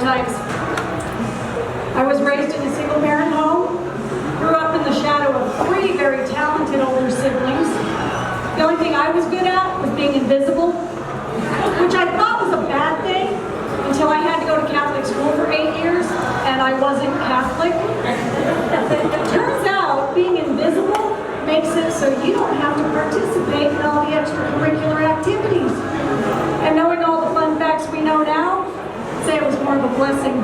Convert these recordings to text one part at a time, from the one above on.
stereotypes. I was raised in a single-parent home, grew up in the shadow of 3 very talented older siblings. The only thing I was good at was being invisible, which I thought was a bad thing until I had to go to Catholic school for 8 years, and I wasn't Catholic. It turns out being invisible makes it so you don't have to participate in all the extracurricular activities. And knowing all the fun facts we know now, I'd say it was more of a blessing.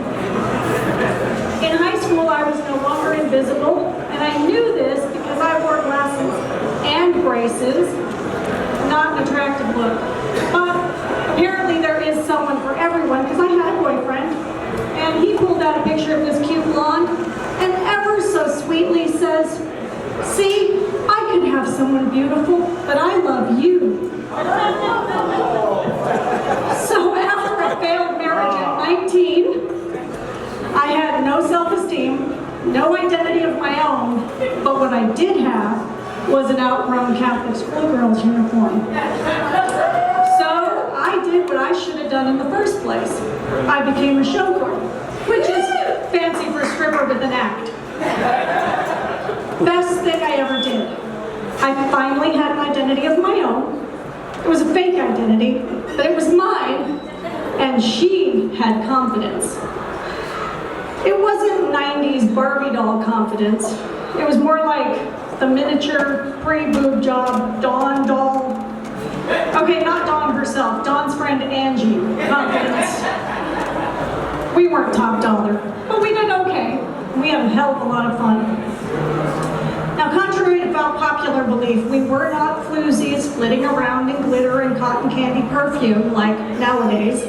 In high school, I was no longer invisible, and I knew this because I wore glasses and braces. Not an attractive look. But apparently there is someone for everyone, because I had a boyfriend, and he pulled out a picture of this cute blonde, and ever so sweetly says, "See, I could have someone beautiful, but I love you." So after a failed marriage at 19, I had no self-esteem, no identity of my own, but what I did have was an outgrown Catholic schoolgirl's uniform. So I did what I should have done in the first place. I became a showgirl, which is fancy for stripper with an act. Best thing I ever did. I finally had an identity of my own. It was a fake identity, but it was mine, and she had confidence. It wasn't 90s Barbie doll confidence. It was more like the miniature pre-boob job Dawn doll. Okay, not Dawn herself, Dawn's friend Angie confidence. We weren't top dollar, but we did okay. We had a hell of a lot of fun. Now, contrary to popular belief, we were not floozies flitting around in glitter and cotton candy perfume like nowadays.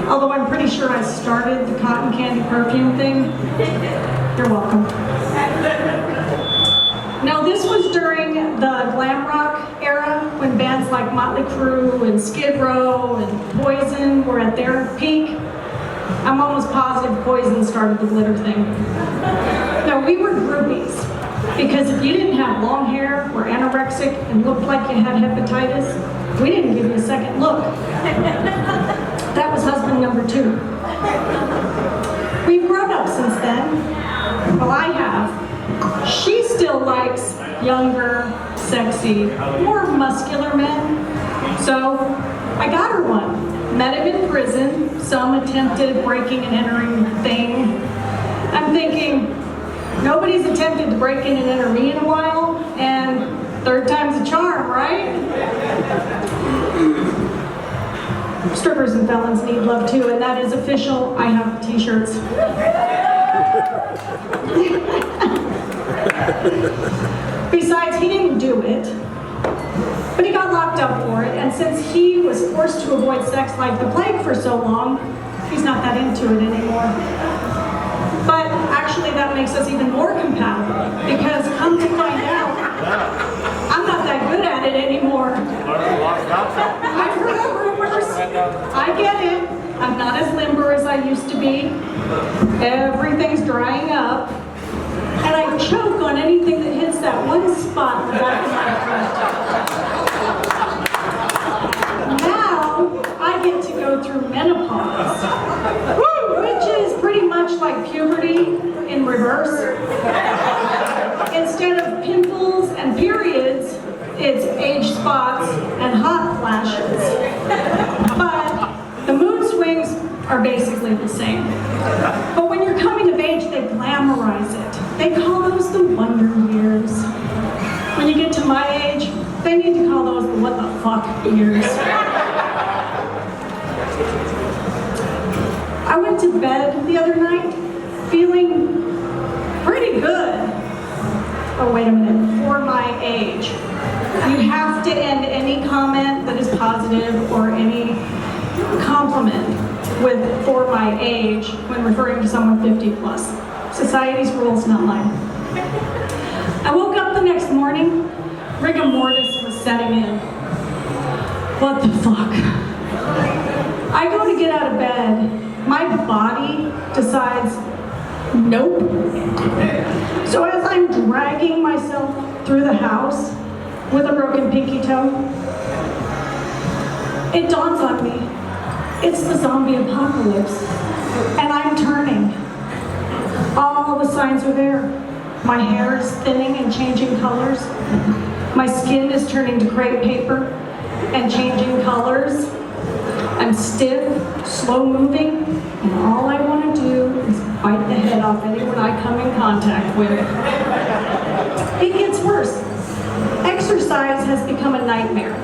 Although I'm pretty sure I started the cotton candy perfume thing. You're welcome. Now, this was during the glam rock era when bands like Motley Crue and Skid Row and Poison were at their peak. I'm almost positive Poison started the glitter thing. No, we were groupies, because if you didn't have long hair, were anorexic, and looked like you had hepatitis, we didn't give you a second look. That was husband number 2. We've grown up since then. Well, I have. She still likes younger, sexy, more muscular men. So I got her one. Met him in prison, some attempted breaking and entering thing. I'm thinking, nobody's attempted to break in and enter me in a while, and third time's a charm, right? Strippers and felons need love too, and that is official. I have t-shirts. Besides, he didn't do it, but he got locked up for it, and since he was forced to avoid sex like the plague for so long, he's not that into it anymore. But actually that makes us even more compatible, because come to find out, I'm not that good at it anymore. I've heard of rumors. I get it. I'm not as limber as I used to be. Everything's drying up. And I choke on anything that hits that one spot in the back of my throat. Now, I get to go through menopause, which is pretty much like puberty in reverse. Instead of pimples and periods, it's age spots and hot flashes. But the mood swings are basically the same. But when you're coming of age, they glamorize it. They call those the wonder years. When you get to my age, they need to call those the what the fuck years. I went to bed the other night feeling pretty good. Oh, wait a minute, for my age. You have to end any comment that is positive or any compliment with "for my age" when referring to someone 50 plus. Society's rules, not mine. I woke up the next morning, rigor mortis was setting in. What the fuck? I go to get out of bed, my body decides, nope. So as I'm dragging myself through the house with a broken pinky toe, it dawns on me, it's the zombie apocalypse. And signs are there. My hair is thinning and changing colors. My skin is turning to crepe paper and changing colors. I'm stiff, slow moving, and all I want to do is bite the head off anyone I come in contact with. It gets worse. Exercise has become a nightmare.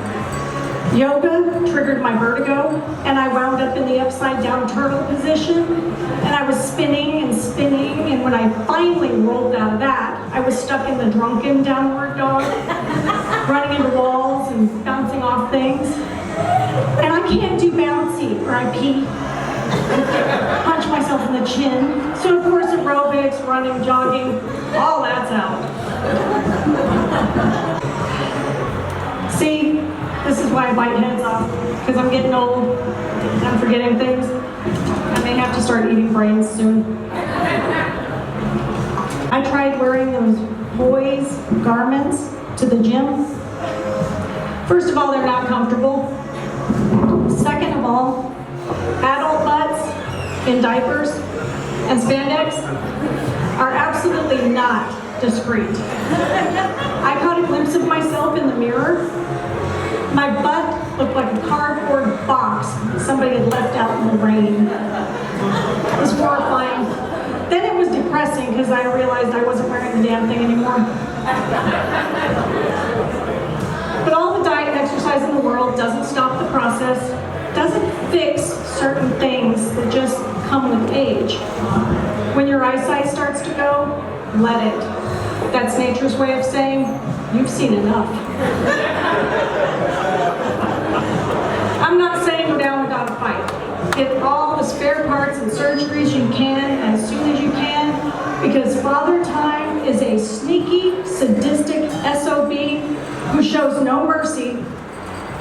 Yoga triggered my vertigo, and I wound up in the upside down turtle position, and I was spinning and spinning, and when I finally rolled out of that, I was stuck in the drunken downward dog, running into walls and bouncing off things. And I can't do bouncy, or I pee, punch myself in the chin. So of course aerobics, running, jogging, all that's out. See, this is why I bite heads off, because I'm getting old, I'm forgetting things. I may have to start eating brains soon. I tried wearing those boys' garments to the gym. First of all, they're not comfortable. Second of all, adult butts in diapers and spandex are absolutely not discreet. I caught a glimpse of myself in the mirror. My butt looked like a cardboard box somebody had left out in the rain. It was horrifying. Then it was depressing because I realized I wasn't wearing the damn thing anymore. But all the diet and exercise in the world doesn't stop the process, doesn't fix certain things that just come with age. When your eyesight starts to go, let it. That's nature's way of saying, you've seen enough. I'm not saying go down without a fight. Get all the spare parts and surgeries you can as soon as you can, because Father Time is a sneaky, sadistic SOB who shows no mercy,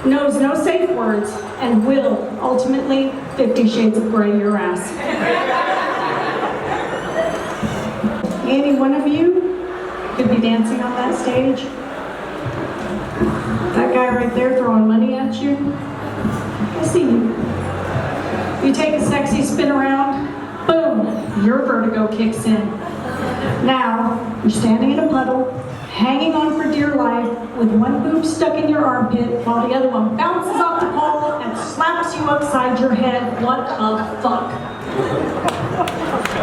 knows no safe words, and will ultimately 50 Shades of Grey your ass. Any one of you could be dancing on that stage. That guy right there throwing money at you. I see you. You take a sexy spin around, boom, your vertigo kicks in. Now, you're standing in a puddle, hanging on for dear life, with one boob stuck in your armpit, while the other one bounces off the pole and slaps you upside your head. What the fuck?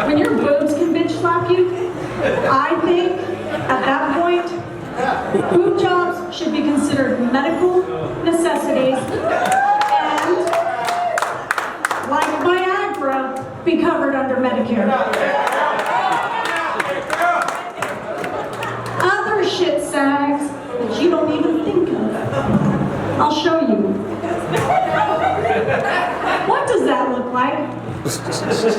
When your boobs can bitch slap you, I think, at that point, boob jobs should be considered medical necessities and, like Viagra, be covered under Medicare. Other shit sags that you don't even think of. I'll show you. What does that look like?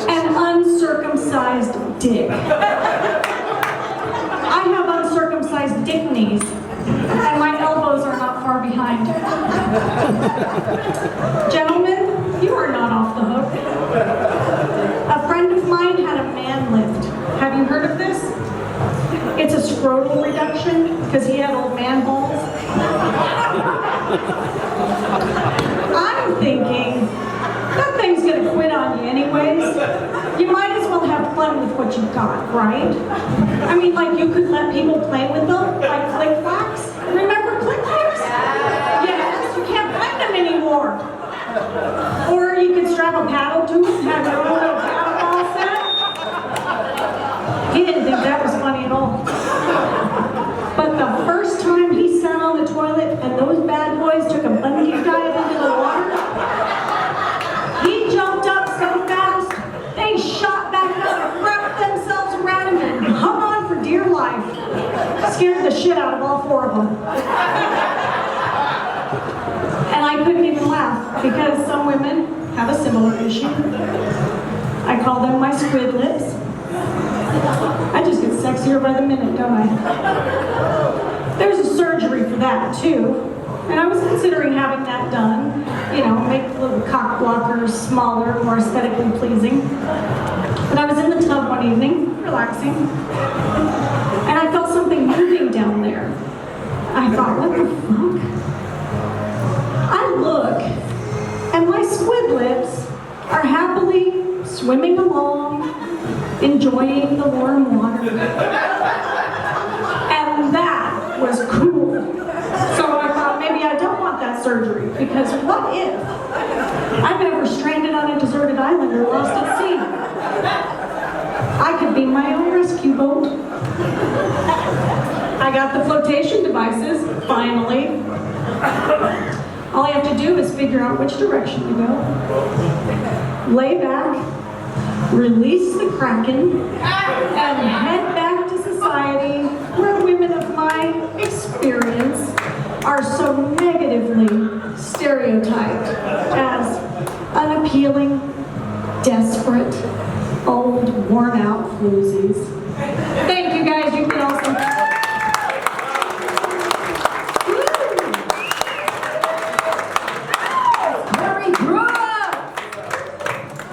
An uncircumcised dick. I have uncircumcised dick knees, and my elbows are not far behind. Gentlemen, you are not off the hook. A friend of mine had a man lift. Have you heard of this? It's a scrotal reduction because he had old man balls. I'm thinking, that thing's gonna quit on you anyways. You might as well have fun with what you've got, right? I mean, like you could let people play with them, like Click Clacks. Remember Click Clacks? Yes, you can't find them anymore. Or you could strap a paddle to it and have your own little paddle ball set. He didn't think that was funny at all. But the first time he sat on the toilet and those bad boys took a bungee dive into the water, he jumped up so fast, they shot back up, wrapped themselves around him, and hung on for dear life. Scared the shit out of all four of them. And I couldn't even laugh, because some women have a similar issue. I call them my squid lips. I just get sexier by the minute, don't I? There's a surgery for that, too. And I was considering having that done. You know, make the little cock blockers smaller, more aesthetically pleasing. But I was in the tub one evening, relaxing, and I felt something moving down there. I thought, what the fuck? I look, and my squid lips are happily swimming along, enjoying the warm water. And that was cool. So I thought maybe I don't want that surgery, because what if I'm ever stranded on a deserted island or lost at sea? I could be my own rescue boat. I got the flotation devices, finally. All I have to do is figure out which direction to go, lay back, release the Kraken, and head back to society where women of my experience are so negatively stereotyped as unappealing, desperate, old, worn-out floozies.